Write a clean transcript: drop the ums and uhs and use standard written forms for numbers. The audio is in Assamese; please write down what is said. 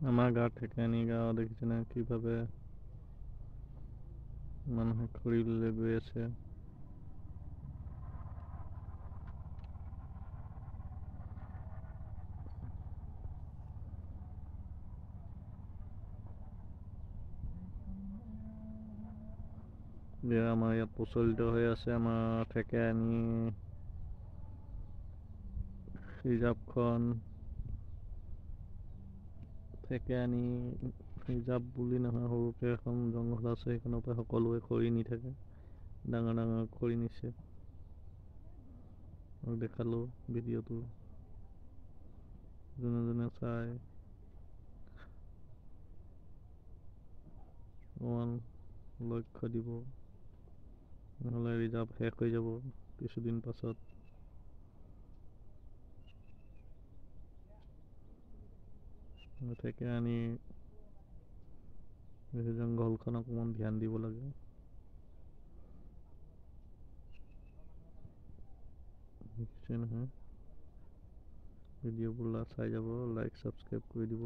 আমাৰ গাঁৱত ঠেকেনি গাঁও দেখিছেনে কিভাৱে মানুহে খৰিলৈ গৈ আছে। আমাৰ ইয়াত প্ৰচলিত হৈ আছে আমাৰ ঠেকেনি ৰিজাৰ্ভখন। ঠেকেনি ৰিজাৰ্ভ বুলি নহয়, সৰুকে এখন জংঘল আছে, সেইখনৰ পৰা সকলোৱে খৰি নি থাকে। ডাঙৰ ডাঙৰ খৰি নিছে, আৰু দেখালোঁ ভিডিঅ'টো, যোনে যোনে চাই অকণমান লক্ষ্য দিব, নহ'লে ৰিজাৰ্ভ শেষ হৈ যাব কিছুদিন পাছত। ঠেকেনি জংঘলখন অকণমান ধ্যান দিব লাগে। দেখিছে নহয়, ভিডিঅ'বোৰ চাই যাব, লাইক ছাবস্ক্ৰাইব কৰি দিব।